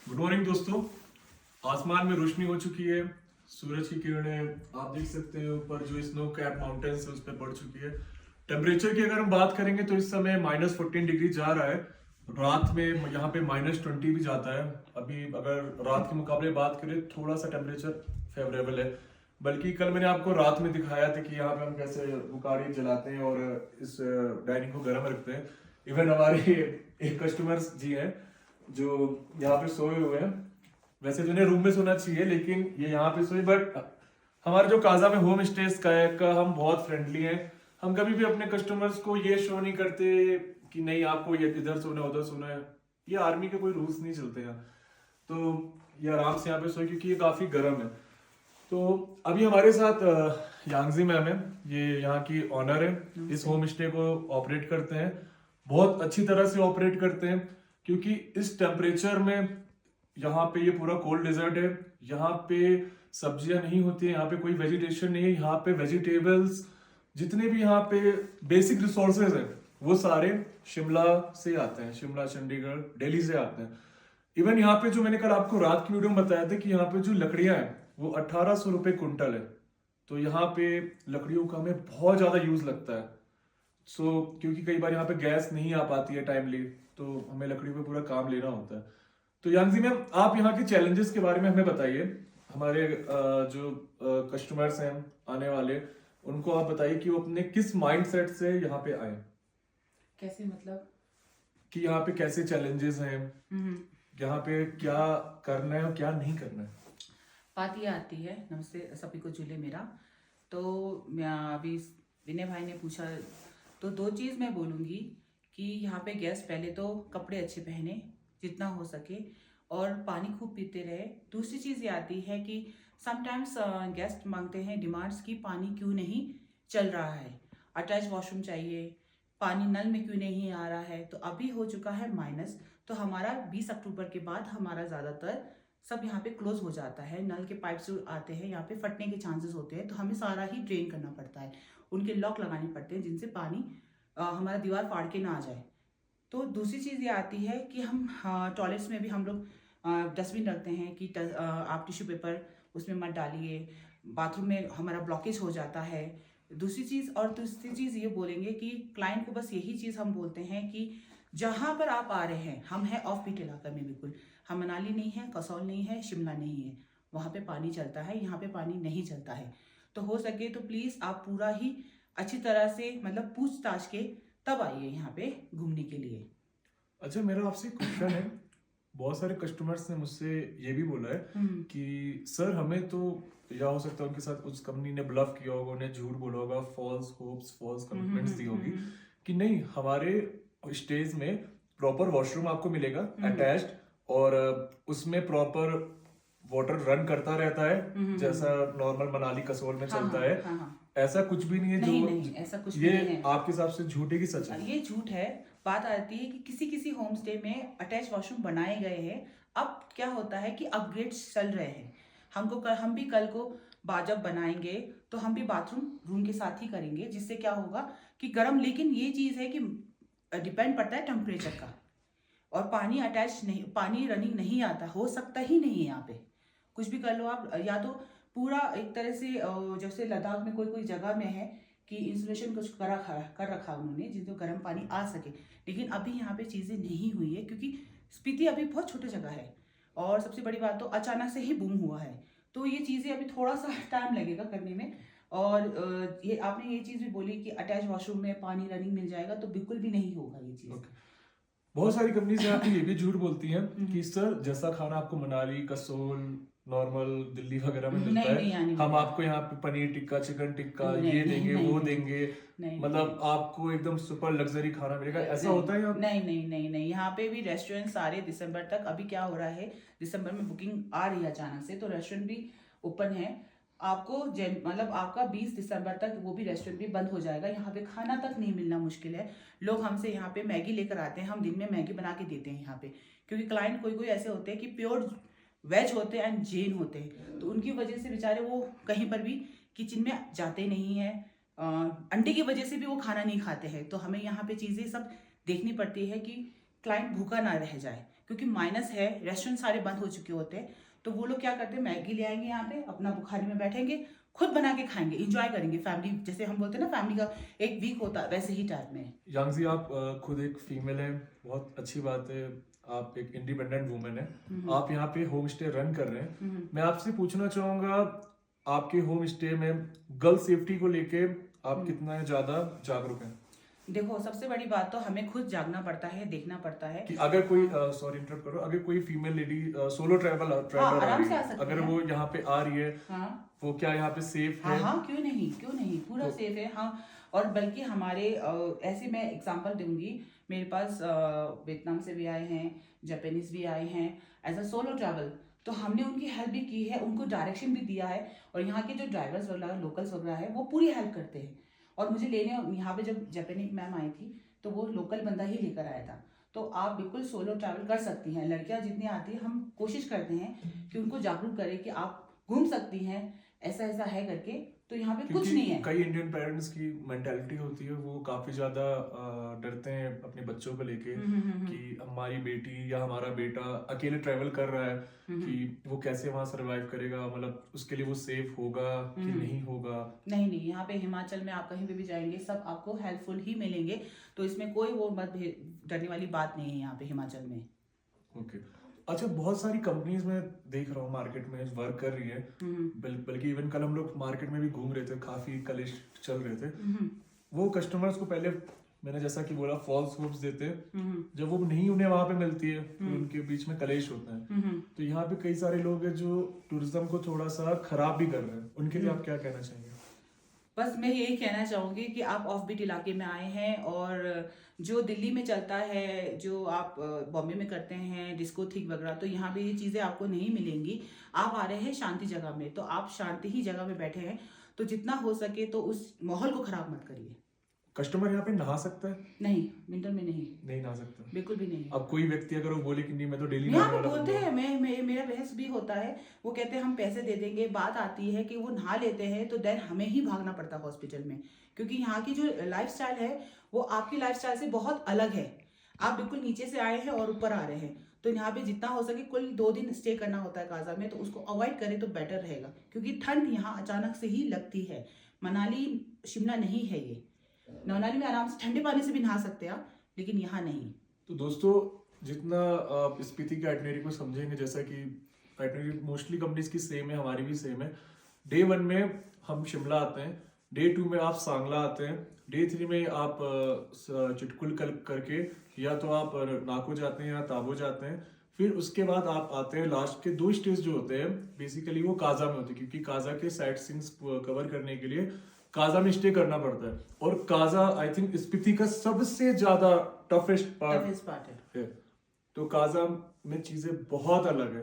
Good morning दोस्तों। आसमान में रोशनी हो चुकी है, सूरज की किरणें आप देख सकते हैं ऊपर जो स्नो कैप माउंटेन्स है उस पर पड़ चुकी है। टेम्परेचर की अगर हम बात करेंगे तो इस समय -14 डिग्री जा रहा है। रात में यहाँ पे -20 भी जाता है। अभी अगर रात के मुकाबले बात करें थोड़ा सा टेम्परेचर फेवरेबल है। बल्कि कल मैंने आपको रात में दिखाया था कि यहाँ पे हम कैसे बुखारी जलाते हैं और इस डाइनिंग को गर्म रखते हैं। इवन हमारे एक कस्टमर्स जी हैं जो यहाँ पे सोए हुए हैं। वैसे तो इन्हें रूम में सोना चाहिए लेकिन ये यहाँ पे सोए। बट हमारे जो काजा में होम स्टेज का हम बहुत फ्रेंडली हैं। हम कभी भी अपने कस्टमर्स को ये शो नहीं करते कि नहीं आपको ये इधर सोना है उधर सोना है। ये आर्मी के कोई रूल्स नहीं चलते हैं। तो ये आराम से यहाँ पे सोए क्योंकि ये काफी गर्म है। तो अभी हमारे साथ यांगजी मैम है, ये यहाँ की ऑनर है, इस होम स्टे को ऑपरेट करते हैं। बहुत अच्छी तरह से ऑपरेट करते हैं क्योंकि इस टेम्परेचर में यहाँ पे ये पूरा कोल्ड डेजर्ट है। यहाँ पे सब्जियां नहीं होती हैं, यहाँ पे कोई वेजिटेशन नहीं है। यहाँ पे वेजिटेबल्स जितने भी यहाँ पे बेसिक रिसोर्सेज हैं वो सारे शिमला से आते हैं, शिमला, चंडीगढ़, दिल्ली से आते हैं। इवन यहाँ पे जो मैंने कल आपको रात की वीडियो में बताया था कि यहाँ पे जो लकड़ियां हैं वो 1800 रुपये कुंटल है। तो यहाँ पे लकड़ियों का हमें बहुत ज्यादा यूज लगता है। क्योंकि कई बार यहाँ पे गैस नहीं आ पाती है टाइमली, तो हमें लकड़ियों पे पूरा काम लेना होता है। तो यांगजी मैम, आप यहाँ के चैलेंजेस के बारे में हमें बताइए। हमारे जो कस्टमर्स हैं आने वाले, उनको आप बताइए कि वो अपने किस माइंडसेट से यहाँ पे आए। कैसे मतलब? कि यहाँ पे कैसे चैलेंजेस हैं, यहाँ पे क्या करना है और क्या नहीं करना है। बात ये आती है, नमस्ते सभी को, झूले मेरा। तो मैं अभी विनय भाई ने पूछा तो दो चीज़ मैं बोलूँगी कि यहाँ पे गेस्ट पहले तो कपड़े अच्छे पहने जितना हो सके और पानी खूब पीते रहे। दूसरी चीज़ ये आती है कि समटाइम्स गेस्ट मांगते हैं डिमांड्स की पानी क्यों नहीं चल रहा है, अटैच वॉशरूम चाहिए, पानी नल में क्यों नहीं आ रहा है। तो अभी हो चुका है माइनस, तो हमारा 20 अक्टूबर के बाद हमारा ज़्यादातर सब यहाँ पे क्लोज हो जाता है। नल के पाइप जो आते हैं यहाँ पे फटने के चांसेस होते हैं, तो हमें सारा ही ड्रेन करना पड़ता है। उनके लॉक लगाने पड़ते हैं जिनसे पानी हमारा दीवार फाड़ के ना आ जाए। तो दूसरी चीज़ ये आती है कि हम टॉयलेट्स में भी हम लोग डस्टबिन रखते हैं कि आप टिश्यू पेपर उसमें मत डालिए। बाथरूम में हमारा ब्लॉकेज हो जाता है। दूसरी चीज़ ये बोलेंगे कि क्लाइंट को बस यही चीज़ हम बोलते हैं कि जहाँ पर आप आ रहे हैं, हम हैं ऑफ बीट इलाका में, बिल्कुल हम मनाली नहीं है, कसौल नहीं है, शिमला नहीं है। वहाँ पे पानी चलता है, यहाँ पे पानी नहीं चलता है। तो हो सके तो प्लीज़ आप पूरा ही अच्छी तरह से मतलब पूछताछ के तब आइए यहाँ पे घूमने के लिए। अच्छा, मेरा आपसे क्वेश्चन है। बहुत सारे कस्टमर्स ने मुझसे ये भी बोला है कि सर हमें तो, या हो सकता है उनके साथ उस कंपनी ने ब्लफ किया होगा, उन्हें झूठ बोला होगा, फॉल्स होप्स, फॉल्स कमिटमेंट्स दी होगी कि नहीं हमारे स्टेज में प्रॉपर वॉशरूम आपको मिलेगा अटैच्ड, और उसमें प्रॉपर वाटर रन करता रहता है जैसा नॉर्मल मनाली कसोल में चलता है। ऐसा कुछ भी नहीं है। नहीं, ऐसा कुछ ये नहीं है। आपके हिसाब से झूठ है कि सच है? ये झूठ है। बात आती है कि किसी किसी होम स्टे में अटैच वॉशरूम बनाए गए हैं। अब क्या होता है कि अपग्रेड्स चल रहे हैं। हम भी कल को जब बनाएंगे तो हम भी बाथरूम रूम के साथ ही करेंगे, जिससे क्या होगा कि गर्म, लेकिन ये चीज़ है कि डिपेंड पड़ता है टेम्परेचर का। और पानी अटैच नहीं, पानी रनिंग नहीं आता, हो सकता ही नहीं है यहाँ पे। कुछ भी कर लो आप, या तो पूरा एक तरह से जैसे लद्दाख में कोई जगह में है कि इंसुलेशन कुछ कर रखा उन्होंने जिनको गर्म पानी आ सके। लेकिन अभी यहाँ पे चीज़ें नहीं हुई है क्योंकि स्पीति अभी बहुत छोटी जगह है और सबसे बड़ी बात तो अचानक से ही बूम हुआ है। तो ये चीज़ें अभी थोड़ा सा टाइम लगेगा करने में। और ये आपने ये चीज़ भी बोली कि अटैच वॉशरूम में पानी रनिंग मिल जाएगा, तो बिल्कुल भी नहीं होगा ये चीज़। बहुत सारी कंपनीज यहाँ पे ये भी झूठ बोलती हैं कि सर जैसा खाना आपको मनाली, कसोल, नॉर्मल दिल्ली वगैरह में मिलता है, हम आपको यहाँ पे पनीर टिक्का, चिकन टिक्का ये देंगे वो देंगे, मतलब आपको एकदम सुपर लग्जरी खाना मिलेगा। ऐसा होता है? नहीं, यहाँ पे भी रेस्टोरेंट सारे दिसंबर तक, अभी क्या हो रहा है दिसंबर में बुकिंग आ रही है अचानक से, तो रेस्टोरेंट भी ओपन है। आपको मतलब आपका 20 दिसंबर तक वो भी रेस्टोरेंट भी बंद हो जाएगा। यहाँ पे खाना तक नहीं मिलना मुश्किल है। लोग हमसे यहाँ पे मैगी लेकर आते हैं, हम दिन में मैगी बना के देते हैं यहाँ पे, क्योंकि क्लाइंट कोई ऐसे होते हैं कि प्योर वेज होते हैं एंड जैन होते हैं, तो उनकी वजह से बेचारे वो कहीं पर भी किचन में जाते नहीं हैं। अंडे की वजह से भी वो खाना नहीं खाते हैं। तो हमें यहाँ पे चीज़ें सब देखनी पड़ती है कि क्लाइंट भूखा ना रह जाए, क्योंकि माइनस है, रेस्टोरेंट सारे बंद हो चुके होते हैं। तो वो लोग क्या करते हैं, मैगी ले आएंगे यहाँ पे, अपना बुखारी में बैठेंगे, खुद बना के खाएंगे, इंजॉय करेंगे। फैमिली, जैसे हम बोलते हैं ना फैमिली का एक वीक होता है, वैसे ही टाइप में। यांगजी, आप खुद एक फीमेल है, बहुत अच्छी बात है, आप एक इंडिपेंडेंट वुमेन है, आप यहाँ पे होम स्टे रन कर रहे हैं। मैं आपसे पूछना चाहूंगा, आपके होम स्टे में गर्ल सेफ्टी को लेके आप कितना ज्यादा जागरूक हैं? देखो, सबसे बड़ी बात तो हमें खुद जागना पड़ता है, देखना पड़ता है कि अगर कोई सॉरी इंटरप्ट करो, अगर कोई फीमेल लेडी सोलो ट्रैवलर आराम से आ सकती अगर है। वो यहाँ पे आ रही है, हाँ वो क्या यहाँ पे सेफ हाँ है? हाँ, क्यों नहीं, क्यों नहीं, पूरा सेफ है। हाँ, और बल्कि हमारे ऐसे मैं एग्जांपल दूंगी, मेरे पास वियतनाम से भी आए हैं, जापानीज भी आए हैं एज अ सोलो ट्रैवल। तो हमने उनकी हेल्प भी की है, उनको डायरेक्शन भी दिया है, और यहाँ के जो ड्राइवर्स वगैरह लोकल्स वगैरह है वो पूरी हेल्प करते हैं। और मुझे लेने यहाँ पे जब जापानी मैम आई थी तो वो लोकल बंदा ही लेकर आया था। तो आप बिल्कुल सोलो ट्रैवल कर सकती हैं, लड़कियां जितनी आती हैं हम कोशिश करते हैं कि उनको जागरूक करें कि आप घूम सकती हैं, ऐसा ऐसा है करके। तो यहाँ पे कुछ नहीं है। कई इंडियन पेरेंट्स की मेंटालिटी होती है, वो काफी ज्यादा डरते हैं अपने बच्चों को लेके कि हमारी बेटी या हमारा बेटा अकेले ट्रैवल कर रहा है, कि वो कैसे वहां सरवाइव करेगा, मतलब उसके लिए वो सेफ होगा कि नहीं होगा। नहीं नहीं, यहाँ पे हिमाचल में आप कहीं पे भी जाएंगे सब आपको हेल्पफुल ही मिलेंगे। तो इसमें कोई वो मत डरने वाली बात नहीं है यहाँ पे हिमाचल में। ओके। अच्छा, बहुत सारी कंपनीज में देख रहा हूँ मार्केट में वर्क कर रही है, बल्कि इवन कल हम लोग मार्केट में भी घूम रहे थे, काफी कलेश चल रहे थे। वो कस्टमर्स को पहले मैंने जैसा कि बोला फॉल्स होप्स देते हैं, जब वो नहीं उन्हें वहां पे मिलती है तो उनके बीच में कलेश होता है। तो यहाँ पे कई सारे लोग हैं जो टूरिज्म को थोड़ा सा खराब भी कर रहे हैं, उनके लिए आप क्या कहना चाहेंगे? बस मैं यही कहना चाहूँगी कि आप ऑफ बीट इलाके में आए हैं, और जो दिल्ली में चलता है, जो आप बॉम्बे में करते हैं डिस्को थिक वगैरह, तो यहाँ पे ये चीज़ें आपको नहीं मिलेंगी। आप आ रहे हैं शांति जगह में, तो आप शांति ही जगह में बैठे हैं, तो जितना हो सके तो उस माहौल को खराब मत करिए। कस्टमर यहाँ पे नहा सकता है? नहीं, विंटर में नहीं, नहीं नहा सकता, बिल्कुल भी नहीं। अब कोई व्यक्ति अगर वो बोले कि नहीं मैं तो डेली यहाँ पे बोलते हैं, मेरा बहस भी होता है, वो कहते हैं हम पैसे दे देंगे। बात आती है कि वो नहा लेते हैं तो देन हमें ही भागना पड़ता है हॉस्पिटल में, क्योंकि यहाँ की जो लाइफस्टाइल है वो आपकी लाइफस्टाइल से बहुत अलग है। आप बिल्कुल नीचे से आए हैं और ऊपर आ रहे हैं, तो यहाँ पे जितना हो सके कुल 2 दिन स्टे करना होता है काजा में, तो उसको अवॉइड करें तो बेटर रहेगा, क्योंकि ठंड यहाँ अचानक से ही लगती है। मनाली शिमला नहीं है ये। मनाली में आराम से ठंडे पानी से भी नहा सकते हैं आप, लेकिन यहाँ नहीं। तो दोस्तों, जितना आप स्पीति के आइटनरी को समझेंगे, जैसा कि आइटनरी मोस्टली कंपनीज की सेम है, हमारी भी सेम है। डे 1 में हम शिमला आते हैं, डे 2 में आप सांगला आते हैं, डे 3 में आप चिटकुल करके या तो आप नाको जाते हैं या ताबो जाते हैं। फिर उसके बाद आप आते हैं, लास्ट के 2 स्टेज जो होते हैं बेसिकली वो काजा में होते हैं, क्योंकि काजा के साइट सीन्स कवर करने के लिए काजा में स्टे करना पड़ता है। और काजा आई थिंक स्पीति का सबसे ज्यादा टफेस्ट पार्ट है। तो काजा में चीजें बहुत अलग है।